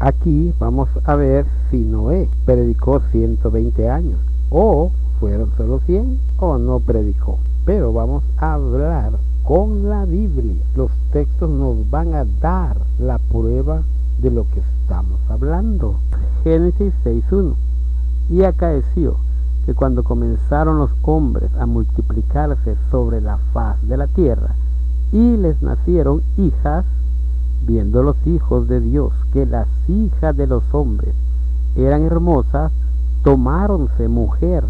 Aquí vamos a ver si Noé predicó 120 años, o fueron solo 100, o no predicó. Pero vamos a hablar con la Biblia. Los textos nos van a dar la prueba de lo que estamos hablando. Génesis 6:1. Y acaeció que cuando comenzaron los hombres a multiplicarse sobre la faz de la tierra, y les nacieron hijas, viendo los hijos de Dios que las hijas de los hombres eran hermosas, tomáronse mujer,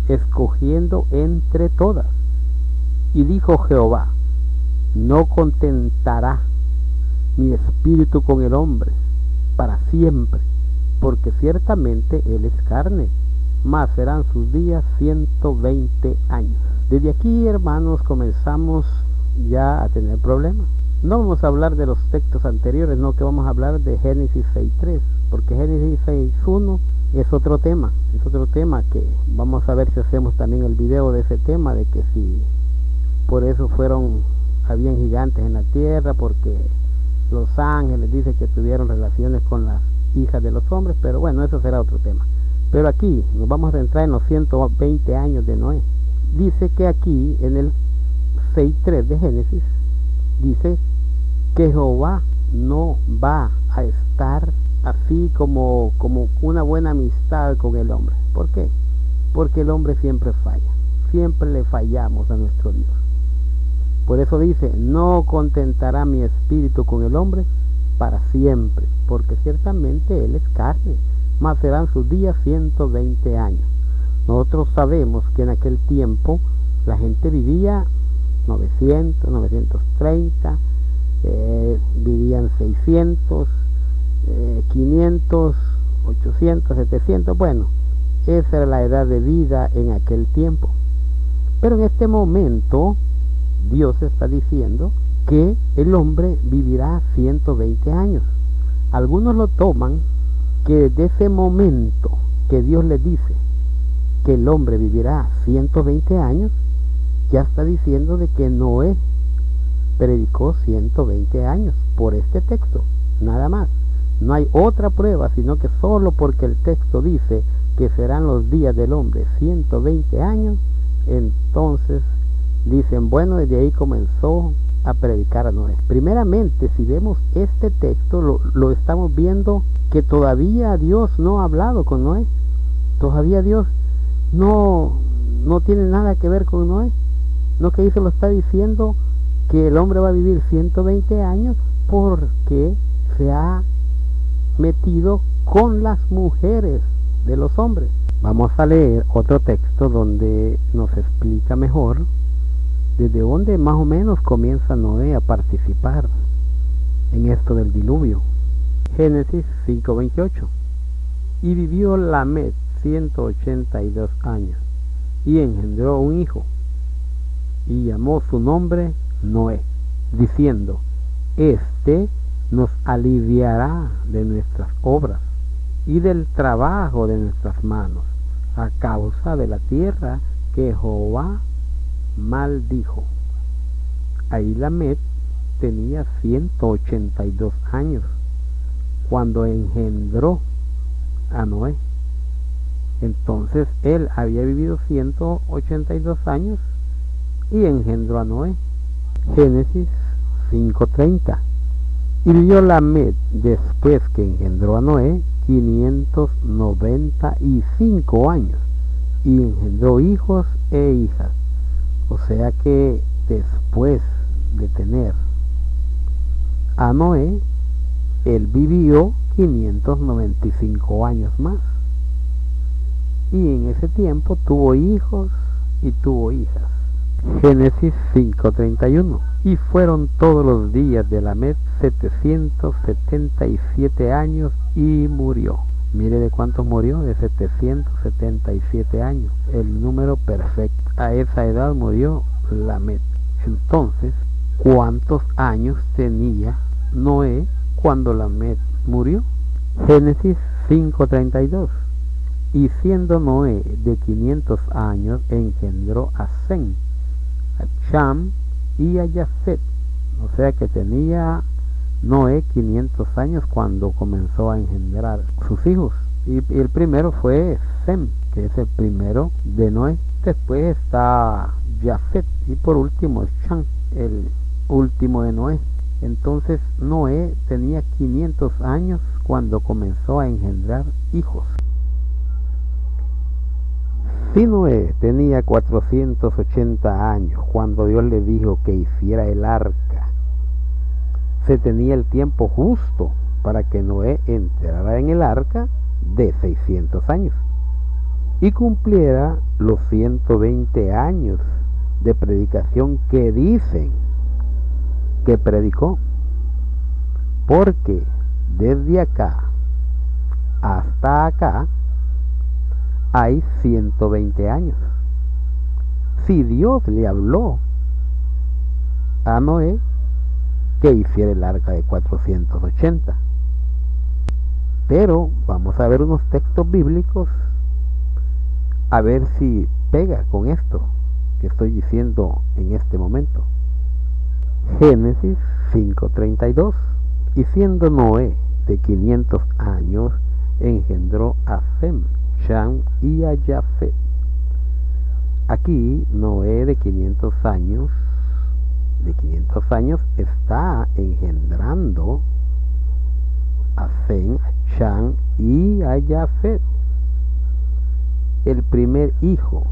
escogiendo entre todas. Y dijo Jehová: no contentará mi espíritu con el hombre para siempre, porque ciertamente él es carne, mas serán sus días 120 años. Desde aquí, hermanos, comenzamos ya a tener problemas. No vamos a hablar de los textos anteriores, no, que vamos a hablar de Génesis 6:3, porque Génesis 6:1 es otro tema que vamos a ver si hacemos también el video de ese tema, de que si por eso habían gigantes en la tierra, porque los ángeles dicen que tuvieron relaciones con las hijas de los hombres, pero bueno, eso será otro tema. Pero aquí nos vamos a centrar en los 120 años de Noé. Dice que aquí en el 6:3 de Génesis dice que Jehová no va a estar así como una buena amistad con el hombre. ¿Por qué? Porque el hombre siempre falla, siempre le fallamos a nuestro Dios. Por eso dice: no contentará mi espíritu con el hombre para siempre, porque ciertamente él es carne, mas serán sus días 120 años. Nosotros sabemos que en aquel tiempo la gente vivía 900, 930, vivían 600, 500, 800, 700, bueno, esa era la edad de vida en aquel tiempo. Pero en este momento Dios está diciendo que el hombre vivirá 120 años. Algunos lo toman que desde ese momento que Dios le dice que el hombre vivirá 120 años, ya está diciendo de que Noé predicó 120 años por este texto, nada más. No hay otra prueba, sino que solo porque el texto dice que serán los días del hombre 120 años, entonces dicen, bueno, desde ahí comenzó a predicar a Noé. Primeramente, si vemos este texto, lo estamos viendo que todavía Dios no ha hablado con Noé. Todavía Dios no tiene nada que ver con Noé. No, que ahí se lo está diciendo que el hombre va a vivir 120 años porque se ha metido con las mujeres de los hombres. Vamos a leer otro texto donde nos explica mejor desde dónde más o menos comienza Noé a participar en esto del diluvio. Génesis 5:28. Y vivió Lamed 182 años y engendró un hijo, y llamó su nombre Noé, diciendo: este nos aliviará de nuestras obras y del trabajo de nuestras manos, a causa de la tierra que Jehová maldijo. Ahí Lamed tenía 182 años cuando engendró a Noé. Entonces él había vivido 182 años y engendró a Noé. Génesis 5:30. Y vivió Lamed después que engendró a Noé 595 años y engendró hijos e hijas. O sea que después de tener a Noé, él vivió 595 años más. Y en ese tiempo tuvo hijos y tuvo hijas. Génesis 5:31. Y fueron todos los días de Lamed 777 años y murió. Mire de cuántos murió, de 777 años, el número perfecto. A esa edad murió Lamed. Entonces, ¿cuántos años tenía Noé cuando Lamed murió? Génesis 5:32. Y siendo Noé de 500 años, engendró a Sem, a Cham y a Jafet. O sea que tenía Noé 500 años cuando comenzó a engendrar sus hijos. Y el primero fue Sem, que es el primero de Noé. Después está Jafet y por último Chan, el último de Noé. Entonces Noé tenía 500 años cuando comenzó a engendrar hijos. Si Noé tenía 480 años cuando Dios le dijo que hiciera el arca, se tenía el tiempo justo para que Noé entrara en el arca de 600 años y cumpliera los 120 años de predicación que dicen que predicó, porque desde acá hasta acá hay 120 años. Si Dios le habló a Noé que hiciera el arca de 480, pero vamos a ver unos textos bíblicos a ver si pega con esto que estoy diciendo en este momento. Génesis 5:32. Y siendo Noé de 500 años, engendró a Sem, Chan y a Jafet. Aquí Noé de 500 años está engendrando a Sem, a Chan y a Jafet. El primer hijo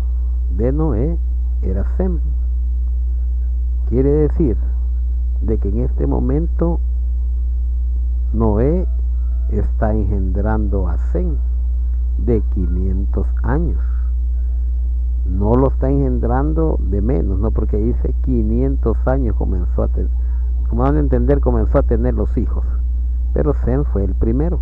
de Noé era Sem. Quiere decir de que en este momento Noé está engendrando a Sem de 500 años. No lo está engendrando de menos, no, porque dice 500 años comenzó a tener, como van a entender, comenzó a tener los hijos. Pero Sem fue el primero.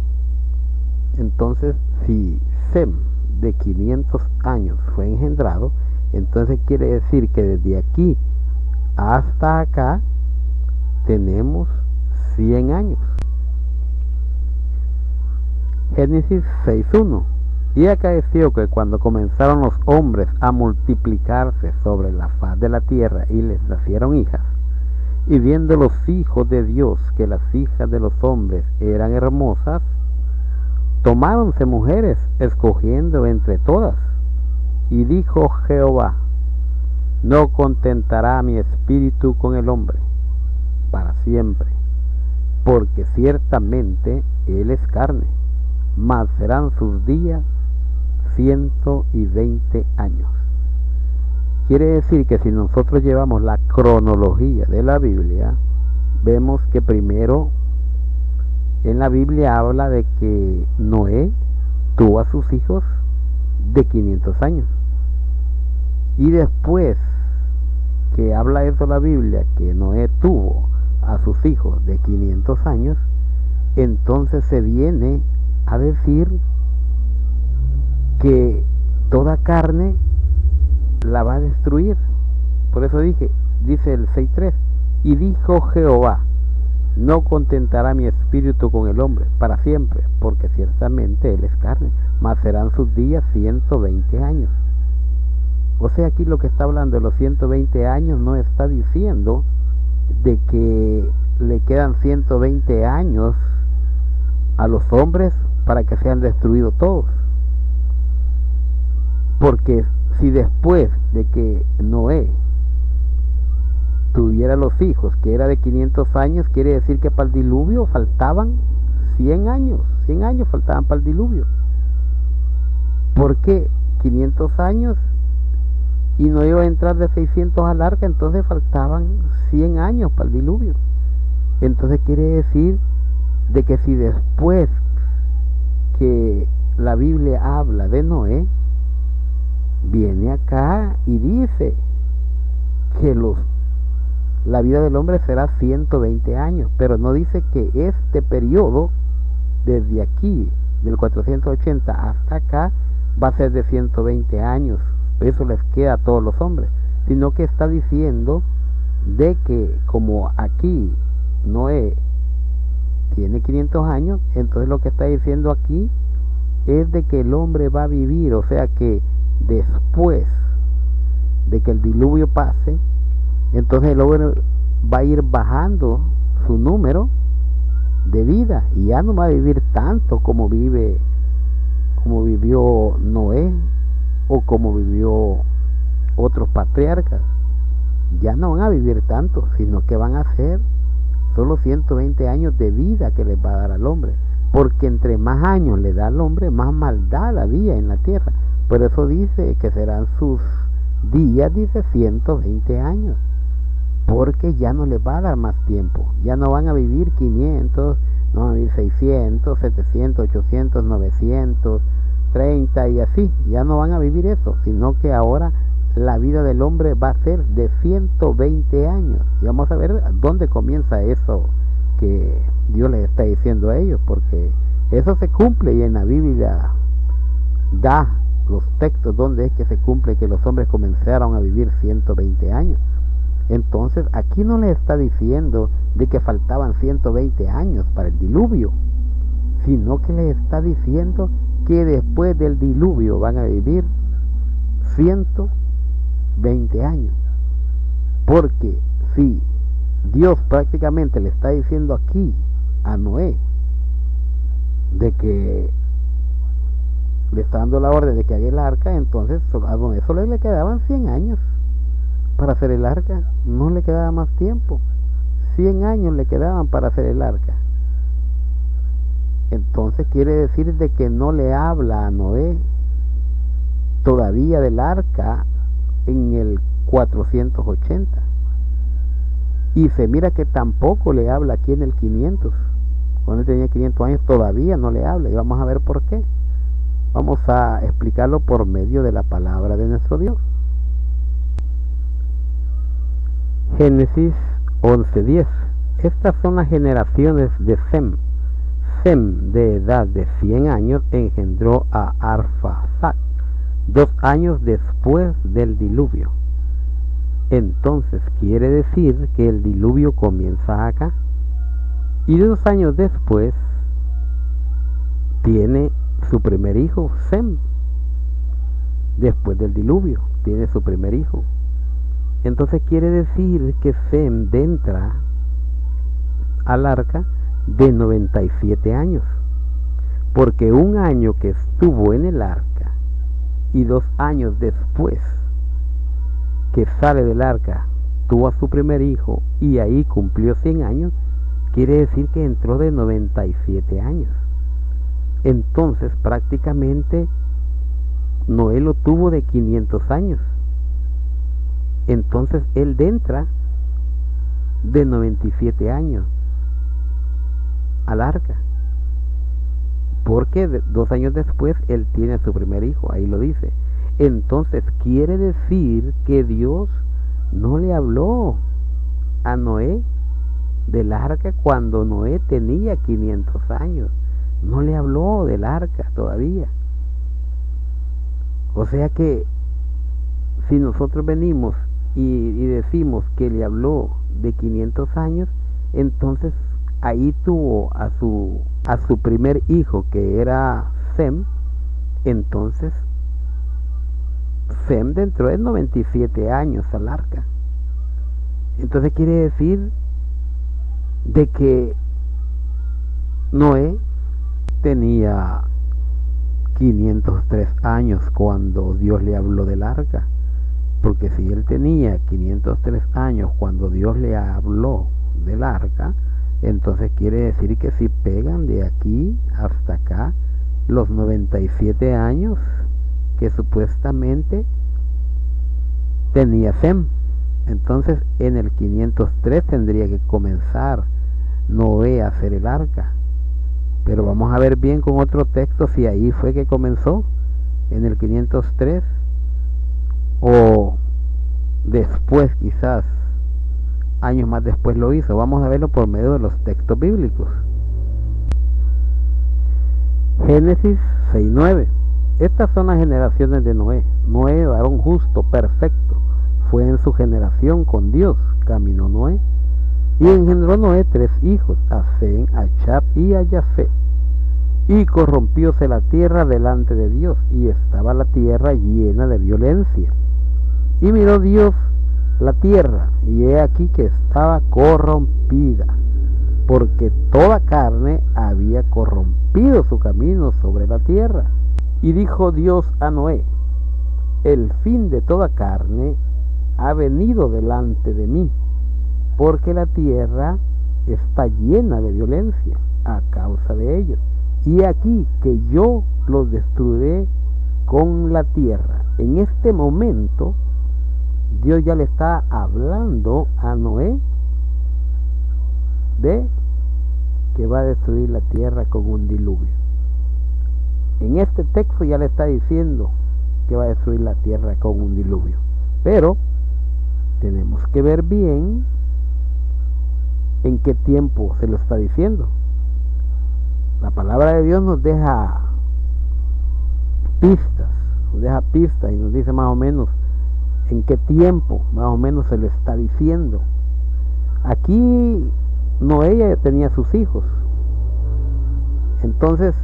Entonces, si Sem de 500 años fue engendrado, entonces quiere decir que desde aquí hasta acá tenemos 100 años. Génesis 6:1. Y acaeció que cuando comenzaron los hombres a multiplicarse sobre la faz de la tierra y les nacieron hijas, y viendo los hijos de Dios que las hijas de los hombres eran hermosas, tomáronse mujeres, escogiendo entre todas. Y dijo Jehová: no contentará mi espíritu con el hombre para siempre, porque ciertamente él es carne, mas serán sus días 120 años. Quiere decir que si nosotros llevamos la cronología de la Biblia, vemos que primero en la Biblia habla de que Noé tuvo a sus hijos de 500 años. Y después que habla eso la Biblia, que Noé tuvo a sus hijos de 500 años, entonces se viene a decir que toda carne la va a destruir. Por eso dice el 6:3, y dijo Jehová: no contentará mi espíritu con el hombre para siempre, porque ciertamente él es carne, mas serán sus días 120 años. O sea, aquí lo que está hablando de los 120 años no está diciendo de que le quedan 120 años a los hombres para que sean destruidos todos. Porque si después de que Noé tuviera los hijos, que era de 500 años, quiere decir que para el diluvio faltaban 100 años. 100 años faltaban para el diluvio. ¿Por qué 500 años? Y no iba a entrar de 600 al arca, entonces faltaban 100 años para el diluvio. Entonces quiere decir de que si después que la Biblia habla de Noé, viene acá y dice que la vida del hombre será 120 años, pero no dice que este periodo, desde aquí, del 480 hasta acá, va a ser de 120 años. Eso les queda a todos los hombres, sino que está diciendo de que como aquí Noé tiene 500 años, entonces lo que está diciendo aquí es de que el hombre va a vivir, o sea que después de que el diluvio pase, entonces el hombre va a ir bajando su número de vida, y ya no va a vivir tanto como vivió Noé o como vivió otros patriarcas. Ya no van a vivir tanto, sino que van a ser solo 120 años de vida que les va a dar al hombre, porque entre más años le da al hombre, más maldad había en la tierra. Por eso dice que serán sus días, dice 120 años, porque ya no les va a dar más tiempo. Ya no van a vivir 500, no van a vivir 600, 700, 800, 930 y así. Ya no van a vivir eso, sino que ahora la vida del hombre va a ser de 120 años. Y vamos a ver dónde comienza eso que Dios les está diciendo a ellos, porque eso se cumple, y en la Biblia da los textos donde es que se cumple que los hombres comenzaron a vivir 120 años. Entonces aquí no les está diciendo de que faltaban 120 años para el diluvio, sino que les está diciendo que después del diluvio van a vivir 120 años. Porque si Dios prácticamente le está diciendo aquí a Noé de que le está dando la orden de que haga el arca, entonces a Noé solo le quedaban 100 años para hacer el arca, no le quedaba más tiempo. 100 años le quedaban para hacer el arca. Entonces quiere decir de que no le habla a Noé todavía del arca en el 480, y se mira que tampoco le habla aquí en el 500. Cuando él tenía 500 años todavía no le habla, y vamos a ver por qué. Vamos a explicarlo por medio de la palabra de nuestro Dios. Génesis 11:10. Estas son las generaciones de Sem. Sem, de edad de 100 años, engendró a Arfaxad 2 años después del diluvio. Entonces quiere decir que el diluvio comienza acá, y 2 años después tiene su primer hijo, Sem. Después del diluvio tiene su primer hijo. Entonces quiere decir que Sem entra al arca de 97 años, porque 1 año que estuvo en el arca y 2 años después que sale del arca tuvo a su primer hijo y ahí cumplió 100 años, quiere decir que entró de 97 años. Entonces prácticamente Noé lo tuvo de 500 años. Entonces él entra de 97 años al arca, porque 2 años después él tiene a su primer hijo, ahí lo dice. Entonces quiere decir que Dios no le habló a Noé del arca cuando Noé tenía 500 años. No le habló del arca todavía. O sea que si nosotros venimos y decimos que le habló de 500 años, entonces ahí tuvo a su primer hijo, que era Sem. Entonces Sem dentro de 97 años al arca. Entonces quiere decir de que Noé tenía 503 años cuando Dios le habló del arca, porque si él tenía 503 años cuando Dios le habló del arca, entonces quiere decir que si pegan de aquí hasta acá los 97 años que supuestamente tenía Sem. Entonces en el 503 tendría que comenzar Noé a hacer el arca. Pero vamos a ver bien con otro texto si ahí fue que comenzó, en el 503, o después, quizás años más después lo hizo. Vamos a verlo por medio de los textos bíblicos. Génesis 6:9. Estas son las generaciones de Noé. Noé, varón justo, perfecto, fue en su generación con Dios. Caminó Noé y engendró Noé 3 hijos, a Sem, a Chab y a Jafet. Y corrompióse la tierra delante de Dios, y estaba la tierra llena de violencia. Y miró Dios la tierra, y he aquí que estaba corrompida, porque toda carne había corrompido su camino sobre la tierra. Y dijo Dios a Noé: el fin de toda carne ha venido delante de mí, porque la tierra está llena de violencia a causa de ellos. Y aquí que yo los destruiré con la tierra. En este momento, Dios ya le está hablando a Noé de que va a destruir la tierra con un diluvio. En este texto ya le está diciendo que va a destruir la tierra con un diluvio. Pero tenemos que ver bien en qué tiempo se lo está diciendo. La palabra de Dios nos deja pistas y nos dice más o menos en qué tiempo más o menos se lo está diciendo. Aquí Noé ya tenía sus hijos. Entonces,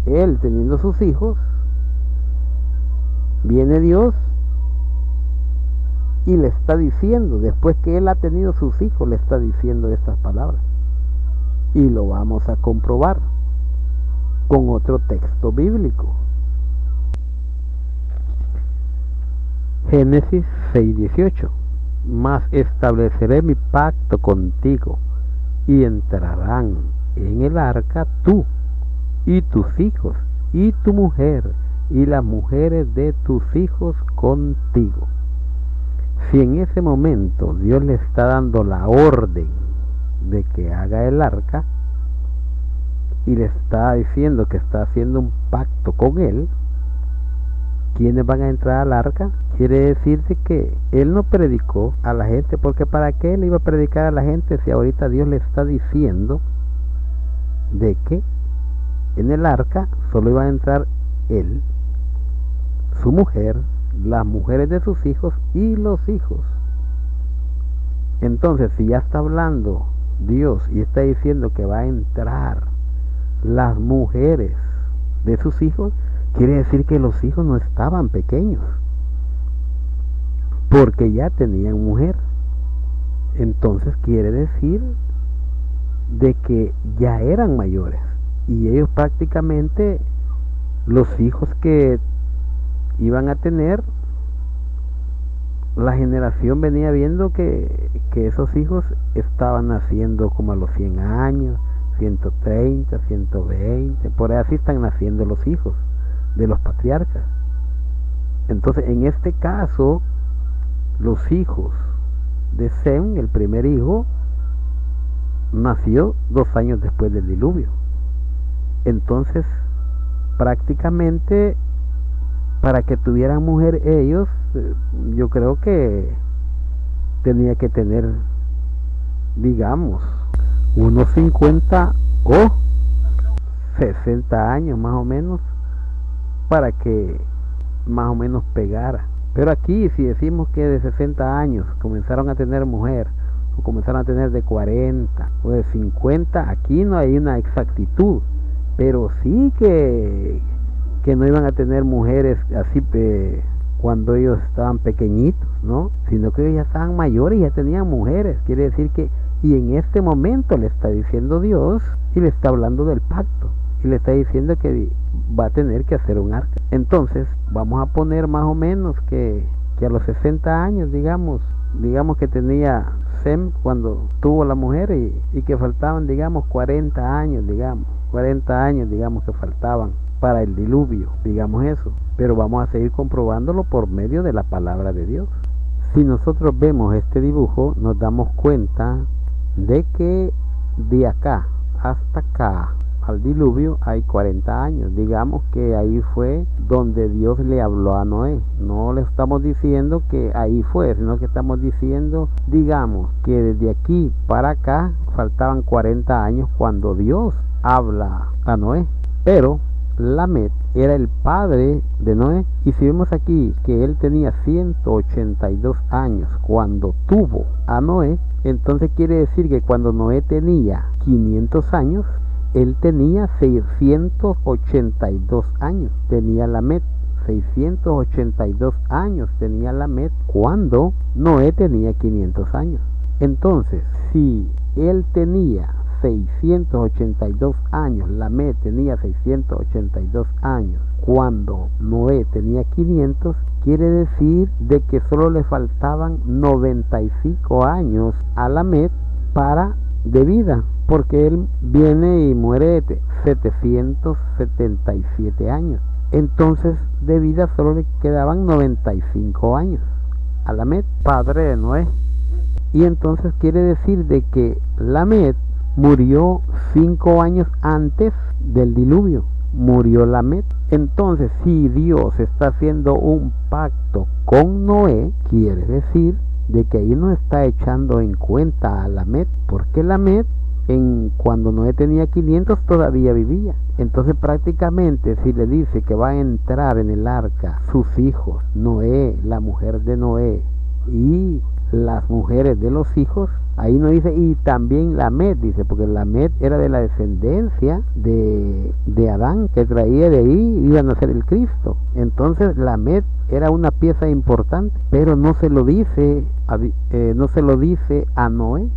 él teniendo sus hijos, viene Dios y le está diciendo, después que él ha tenido sus hijos, le está diciendo estas palabras. Y lo vamos a comprobar con otro texto bíblico. Génesis 6:18. Mas estableceré mi pacto contigo, y entrarán en el arca tú, y tus hijos, y tu mujer, y las mujeres de tus hijos contigo. Si en ese momento Dios le está dando la orden de que haga el arca, y le está diciendo que está haciendo un pacto con él, ¿quiénes van a entrar al arca? Quiere decirse que él no predicó a la gente, porque ¿para qué le iba a predicar a la gente si ahorita Dios le está diciendo de que en el arca solo iba a entrar él, su mujer, las mujeres de sus hijos y los hijos? Entonces, si ya está hablando Dios y está diciendo que va a entrar las mujeres de sus hijos, quiere decir que los hijos no estaban pequeños, porque ya tenían mujer. Entonces quiere decir de que ya eran mayores, y ellos prácticamente, los hijos que iban a tener, la generación venía viendo que esos hijos estaban naciendo como a los 100 años, 130, 120, por ahí así están naciendo los hijos de los patriarcas. Entonces, en este caso, los hijos de Sem, el primer hijo, nació 2 años después del diluvio. Entonces, prácticamente, para que tuvieran mujer ellos, yo creo que tenía que tener, digamos, unos 50 o 60 años más o menos, para que más o menos pegara. Pero aquí, si decimos que de 60 años comenzaron a tener mujer, o comenzaron a tener de 40 o de 50, aquí no hay una exactitud, pero sí que no iban a tener mujeres así cuando ellos estaban pequeñitos, ¿no? Sino que ellos ya estaban mayores y ya tenían mujeres. Quiere decir que, y en este momento le está diciendo Dios, y le está hablando del pacto, y le está diciendo que va a tener que hacer un arca. Entonces, vamos a poner más o menos que a los 60 años, digamos que tenía Sem cuando tuvo la mujer, y que faltaban, digamos, 40 años, digamos que faltaban para el diluvio, digamos eso. Pero vamos a seguir comprobándolo por medio de la palabra de Dios. Si nosotros vemos este dibujo, nos damos cuenta de que de acá hasta acá al diluvio hay 40 años. Digamos que ahí fue donde Dios le habló a Noé. No le estamos diciendo que ahí fue, sino que estamos diciendo, digamos, que desde aquí para acá faltaban 40 años cuando Dios habla a Noé. Pero Lamet era el padre de Noé, y si vemos aquí que él tenía 182 años cuando tuvo a Noé, entonces quiere decir que cuando Noé tenía 500 años, él tenía 682 años, tenía Lamet. 682 años tenía Lamet cuando Noé tenía 500 años. Entonces, si él tenía 682 años, Lamed tenía 682 años, cuando Noé tenía 500, quiere decir de que solo le faltaban 95 años a Lamed de vida, porque él viene y muere de 777 años. Entonces de vida solo le quedaban 95 años a Lamed, padre de Noé. Y entonces quiere decir de que Lamed murió 5 años antes del diluvio. Murió Lamed. Entonces, si Dios está haciendo un pacto con Noé, quiere decir de que ahí no está echando en cuenta a Lamed, porque Lamed cuando Noé tenía 500 todavía vivía. Entonces prácticamente si le dice que va a entrar en el arca sus hijos, Noé, la mujer de Noé y las mujeres de los hijos, ahí no dice y también Lamed, dice, porque Lamed era de la descendencia de Adán, que traía de ahí, iban a ser el Cristo. Entonces Lamed era una pieza importante, pero no se lo dice a Noé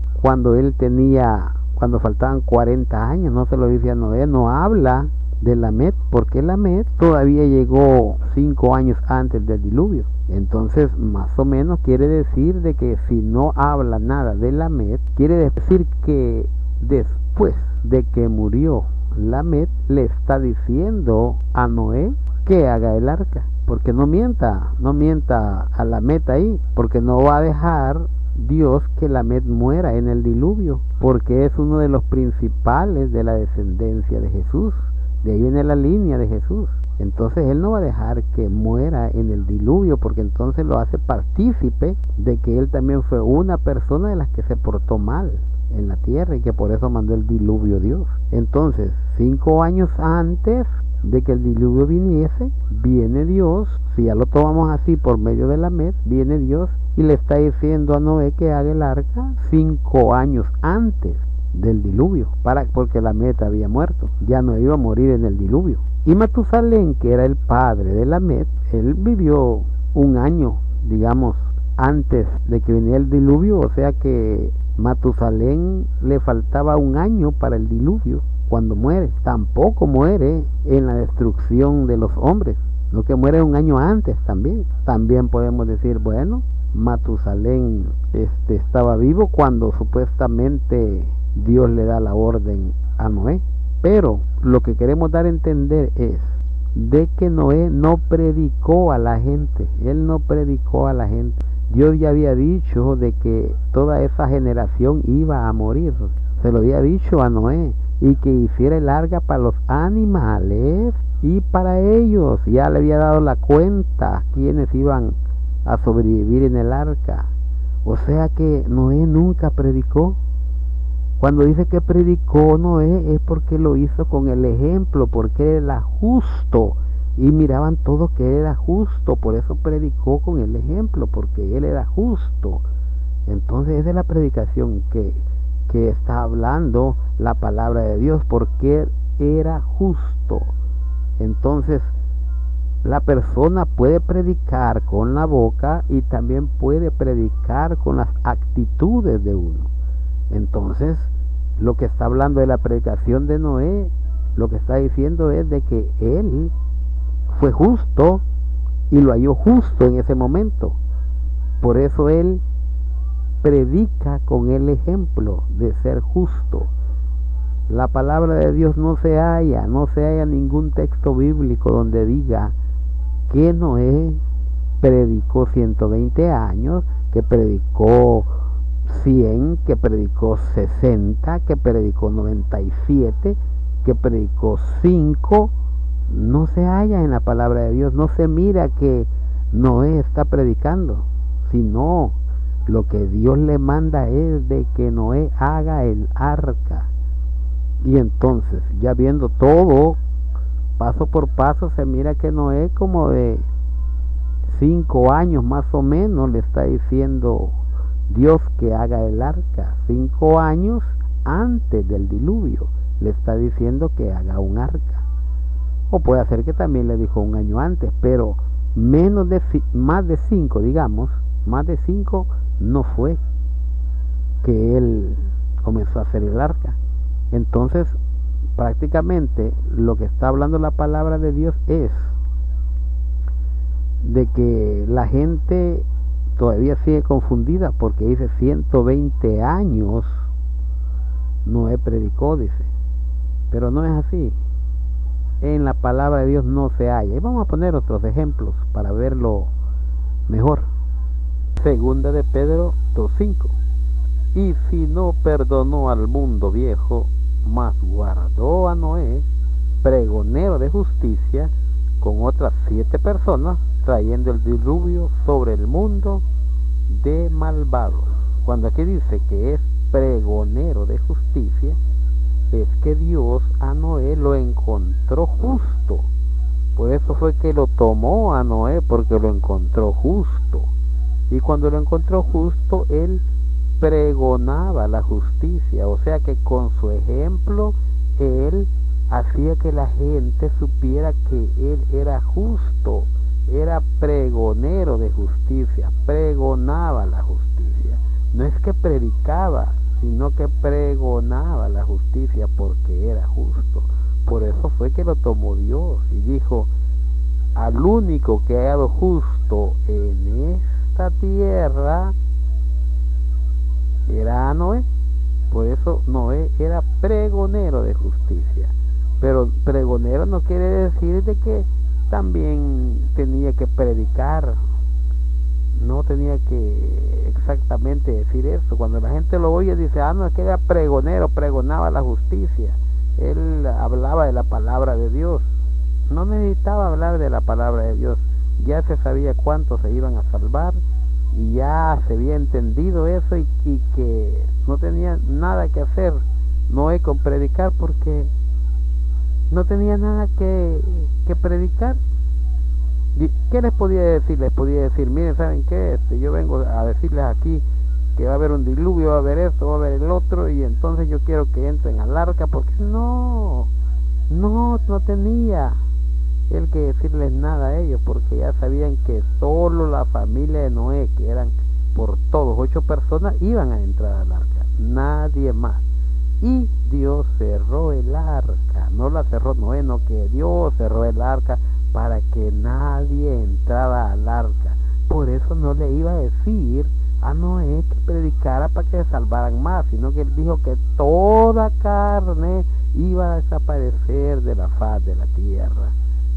cuando faltaban 40 años, no se lo dice a Noé, no habla de Lamed, porque Lamed todavía llegó 5 años antes del diluvio. Entonces, más o menos quiere decir de que si no habla nada de Lamed, quiere decir que después de que murió Lamed, le está diciendo a Noé que haga el arca, porque no mienta a Lamed ahí, porque no va a dejar Dios que Lamed muera en el diluvio, porque es uno de los principales de la descendencia de Jesús. De ahí viene la línea de Jesús. Entonces él no va a dejar que muera en el diluvio, porque entonces lo hace partícipe de que él también fue una persona de las que se portó mal en la tierra y que por eso mandó el diluvio Dios. Entonces 5 años antes de que el diluvio viniese, viene Dios, si ya lo tomamos así por medio de Lamed, viene Dios y le está diciendo a Noé que haga el arca 5 años antes del diluvio, porque Lamed había muerto, ya no iba a morir en el diluvio. Y Matusalén, que era el padre de Lamed, él vivió 1 año, digamos, antes de que viniera el diluvio, o sea que Matusalén le faltaba 1 año para el diluvio cuando muere. Tampoco muere en la destrucción de los hombres, lo que muere 1 año antes también. También podemos decir, bueno, Matusalén estaba vivo cuando supuestamente Dios le da la orden a Noé. Pero lo que queremos dar a entender es de que Noé no predicó a la gente. Él no predicó a la gente. Dios ya había dicho de que toda esa generación iba a morir. Se lo había dicho a Noé. Y que hiciera el arca para los animales y para ellos. Ya le había dado la cuenta quienes iban a sobrevivir en el arca. O sea que Noé nunca predicó. Cuando dice que predicó Noé es porque lo hizo con el ejemplo, porque él era justo y miraban todos que él era justo, por eso predicó con el ejemplo, porque él era justo. Entonces esa es la predicación que está hablando la palabra de Dios, porque era justo. Entonces la persona puede predicar con la boca y también puede predicar con las actitudes de uno. Entonces lo que está hablando de la predicación de Noé, lo que está diciendo es de que él fue justo y lo halló justo en ese momento. Por eso él predica con el ejemplo de ser justo. La palabra de Dios no se halla ningún texto bíblico donde diga que Noé predicó 120 años, que predicó 100, que predicó 60, que predicó 97, que predicó 5. No se halla en la palabra de Dios, no se mira que Noé está predicando, sino lo que Dios le manda es de que Noé haga el arca. Y entonces, ya viendo todo paso por paso, se mira que Noé como de 5 años más o menos le está diciendo Dios que haga el arca. 5 años antes del diluvio le está diciendo que haga un arca. O puede ser que también le dijo 1 año antes, pero más de 5, digamos, más de 5 no fue que él comenzó a hacer el arca. Entonces, prácticamente lo que está hablando la palabra de Dios es de que la gente todavía sigue confundida porque dice 120 años Noé predicó, dice, pero no es así. En la palabra de Dios no se halla. Y vamos a poner otros ejemplos para verlo mejor. Segunda de Pedro 2:5. Y si no perdonó al mundo viejo, mas guardó a Noé, pregonero de justicia, con otras 7 personas, trayendo el diluvio sobre el mundo de malvados. Cuando aquí dice que es pregonero de justicia, es que Dios a Noé lo encontró justo. Por eso fue que lo tomó a Noé, porque lo encontró justo. Y cuando lo encontró justo, él pregonaba la justicia. O sea que con su ejemplo, él hacía que la gente supiera que él era justo. Era pregonero de justicia, pregonaba la justicia. No es que predicaba, sino que pregonaba la justicia porque era justo. Por eso fue que lo tomó Dios y dijo: al único que ha hallado justo en esta tierra era Noé. Por eso Noé era pregonero de justicia. Pero pregonero no quiere decir de que también tenía que predicar. No tenía que exactamente decir eso. Cuando la gente lo oye dice: ah, no, es que era pregonero, pregonaba la justicia. Él hablaba de la palabra de Dios. No necesitaba hablar de la palabra de Dios. Ya se sabía cuántos se iban a salvar y ya se había entendido eso, y que no tenía nada que hacer Noé con predicar, porque no tenía nada que predicar. ¿Qué les podía decir? Les podía decir: miren, ¿saben qué? Yo vengo a decirles aquí que va a haber un diluvio, va a haber esto, va a haber el otro, y entonces yo quiero que entren al arca, porque no tenía él que decirles nada a ellos, porque ya sabían que solo la familia de Noé, que eran por todos 8 personas, iban a entrar al arca, nadie más. Y Dios cerró el arca, no la cerró Noé, no, que Dios cerró el arca para que nadie entrara al arca. Por eso no le iba a decir a Noé que predicara para que se salvaran más, sino que él dijo que toda carne iba a desaparecer de la faz de la tierra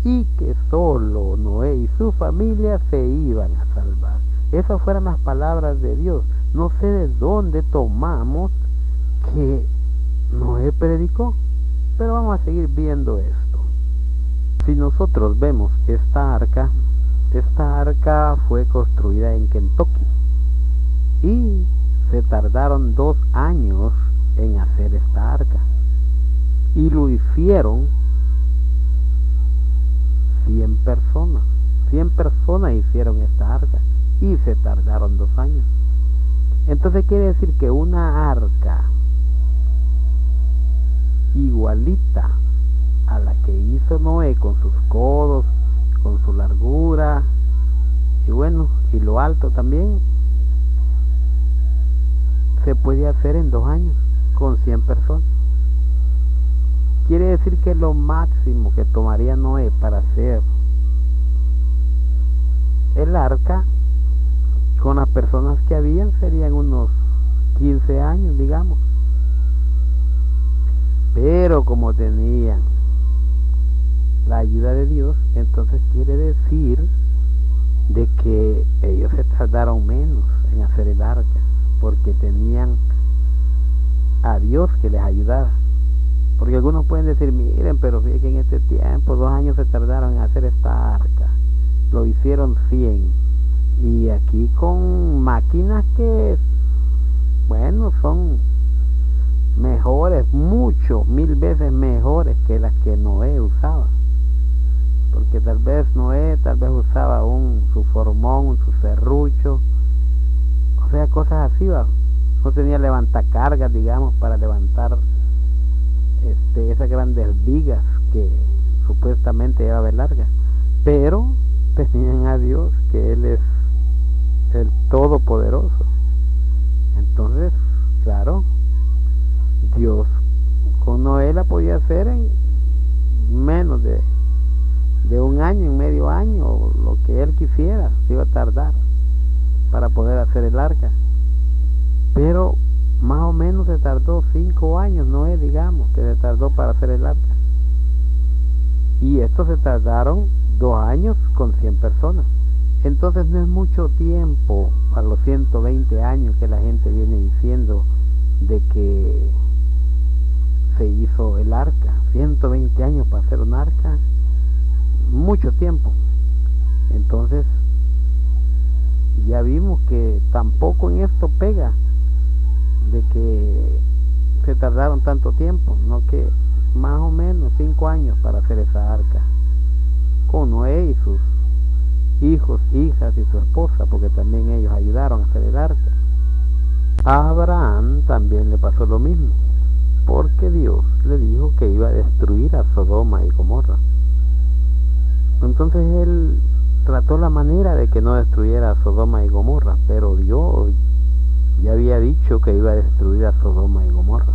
y que solo Noé y su familia se iban a salvar. Esas fueron las palabras de Dios. No sé de dónde tomamos que Noé predicó, pero vamos a seguir viendo esto. Si nosotros vemos esta arca fue construida en Kentucky y se tardaron 2 años en hacer esta arca, y lo hicieron 100 personas. 100 personas hicieron esta arca y se tardaron 2 años. Entonces quiere decir que una arca igualita a la que hizo Noé, con sus codos, con su largura y bueno, y lo alto también, se puede hacer en 2 años con 100 personas. Quiere decir que lo máximo que tomaría Noé para hacer el arca con las personas que habían serían unos 15 años, digamos. Pero como tenían la ayuda de Dios, entonces quiere decir de que ellos se tardaron menos en hacer el arca, porque tenían a Dios que les ayudara. Porque algunos pueden decir: miren, pero fíjense que en este tiempo 2 años se tardaron en hacer esta arca, lo hicieron 100, y aquí con máquinas que, bueno, son mejores, mucho, 1000 veces mejores que las que Noé usaba. Porque tal vez Noé usaba su formón, su serrucho, o sea, cosas así, ¿va? No tenía levantacargas, digamos, para levantar esas grandes vigas que supuestamente era de larga, pero tenían a Dios, que Él es el Todopoderoso. Entonces, claro, Dios con con Noé la podía hacer en menos de un año, en medio año, o lo que él quisiera, se iba a tardar para poder hacer el arca. Pero más o menos se tardó 5 años, Noé, digamos, que se tardó para hacer el arca. Y estos se tardaron 2 años con 100 personas. Entonces no es mucho tiempo para los 120 años que la gente viene diciendo de que se hizo el arca. 120 años para hacer un arca, mucho tiempo. Entonces ya vimos que tampoco en esto pega de que se tardaron tanto tiempo, no, que más o menos 5 años para hacer esa arca, con Noé y sus hijos, hijas y su esposa, porque también ellos ayudaron a hacer el arca. A Abraham también le pasó lo mismo, porque Dios le dijo que iba a destruir a Sodoma y Gomorra. Entonces él trató la manera de que no destruyera a Sodoma y Gomorra, pero Dios ya había dicho que iba a destruir a Sodoma y Gomorra.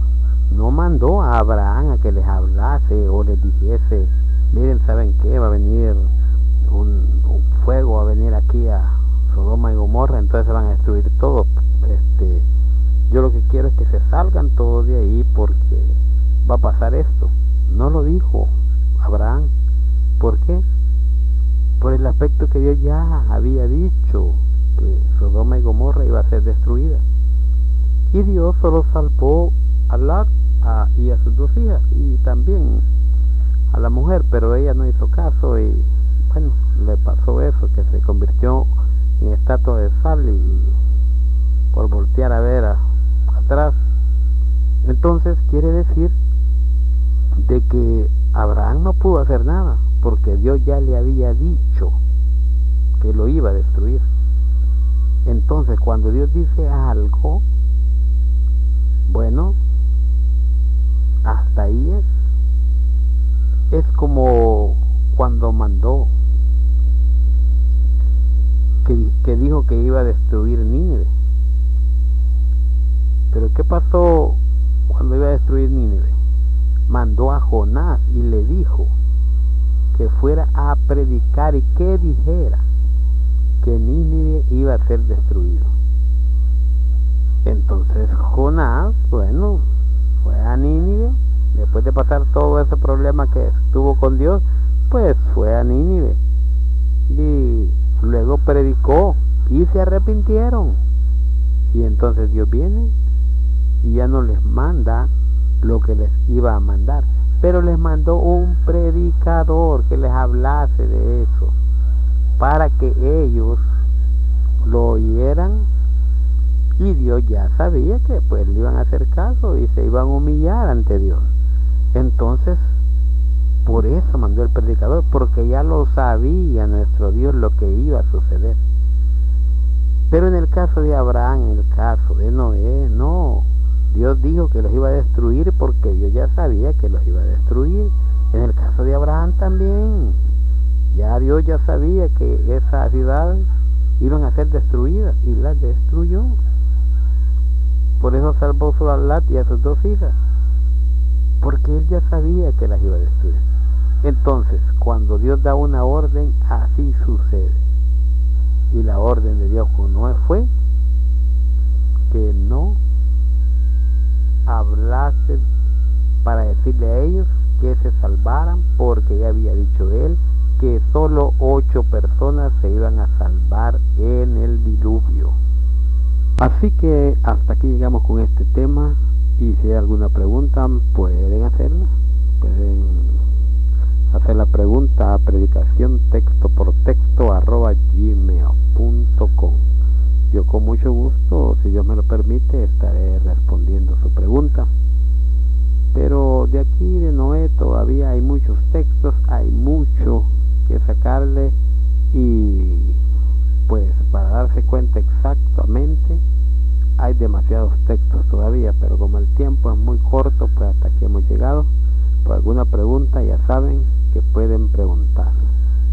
No mandó a Abraham a que les hablase o les dijese, miren, ¿saben qué? Va a venir un fuego, va a venir aquí a Sodoma y Gomorra, entonces se van a destruir todo. Yo lo que quiero es que se salgan todos de ahí porque va a pasar esto. No lo dijo Abraham. ¿Por qué? Por el aspecto que Dios ya había dicho que Sodoma y Gomorra iba a ser destruida. Y Dios solo salvó a Lot y a sus 2 hijas y también a la mujer, pero ella no hizo caso y bueno, le pasó eso, que se convirtió en estatua de sal y por voltear a ver atrás. Entonces quiere decir de que Abraham no pudo hacer nada porque Dios ya le había dicho que lo iba a destruir. Entonces cuando Dios dice algo, bueno, hasta ahí es como cuando mandó que dijo que iba a destruir Nínive. Pero ¿qué pasó cuando iba a destruir Nínive? Mandó a Jonás y le dijo que fuera a predicar y que dijera que Nínive iba a ser destruido. Entonces Jonás, bueno, fue a Nínive, después de pasar todo ese problema que tuvo con Dios, pues fue a Nínive y luego predicó y se arrepintieron. Y entonces Dios viene y ya no les manda lo que les iba a mandar, pero les mandó un predicador que les hablase de eso, para que ellos lo oyeran, y Dios ya sabía que pues le iban a hacer caso y se iban a humillar ante Dios. Entonces por eso mandó el predicador, porque ya lo sabía nuestro Dios lo que iba a suceder. Pero en el caso de Abraham, en el caso de Noé, no, Dios dijo que los iba a destruir porque Dios ya sabía que los iba a destruir. En el caso de Abraham también, ya Dios ya sabía que esas ciudades iban a ser destruidas y las destruyó. Por eso salvó a Lot y a sus 2 hijas, porque él ya sabía que las iba a destruir. Entonces, cuando Dios da una orden, así sucede. Y la orden de Dios con Noé fue que no hablase para decirle a ellos que se salvaran, porque ya había dicho él que solo 8 personas se iban a salvar en el diluvio. Así que hasta aquí llegamos con este tema, y si hay alguna pregunta pueden hacerla, pueden hacer la pregunta a predicación texto por texto @gmail.com. Yo con mucho gusto, si Dios me lo permite, estaré respondiendo su pregunta. Pero de aquí de Noé todavía hay muchos textos, hay mucho que sacarle, y pues para darse cuenta exactamente hay demasiados textos todavía, pero como el tiempo es muy corto, pues hasta aquí hemos llegado. Por alguna pregunta ya saben que pueden preguntar.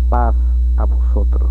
Paz a vosotros.